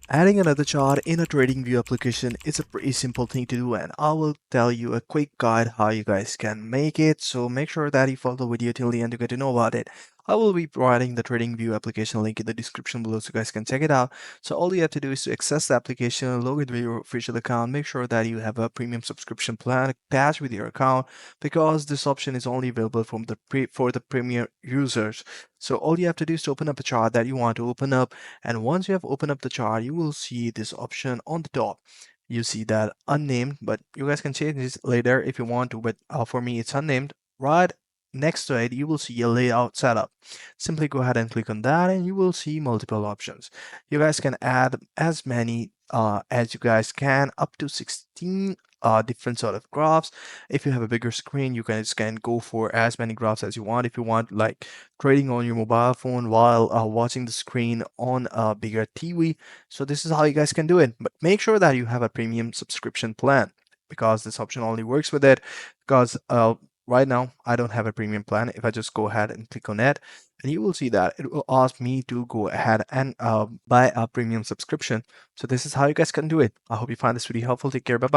Adding another chart in a TradingView application is a pretty simple thing to do, and I will tell you a quick guide how you guys can make it. So make sure that you follow the video till the end to get to know about it. I will be providing the TradingView application link in the description below so you guys can check it out. So all you have to do is to access the application, log in with your official account, make sure that you have a premium subscription plan attached with your account because this option is only available for the premier users. So all you have to do is to open up a chart that you want to open up, and once you have opened up the chart, you will see this option on the top. You see that unnamed, but you guys can change this later if you want to, but for me it's unnamed. Right next to it, you will see a layout setup. Simply go ahead and click on that and you will see multiple options. You guys can add as many as you guys can, up to 16 different sort of graphs. If you have a bigger screen, you guys can go for as many graphs as you want. If you want like trading on your mobile phone while watching the screen on a bigger TV. So this is how you guys can do it. But make sure that you have a premium subscription plan because this option only works with it. Because right now I don't have a premium plan. If I just go ahead and click on it, and you will see that it will ask me to go ahead and buy a premium subscription. So this is how you guys can do it. I hope you find this video helpful. Take care. Bye bye.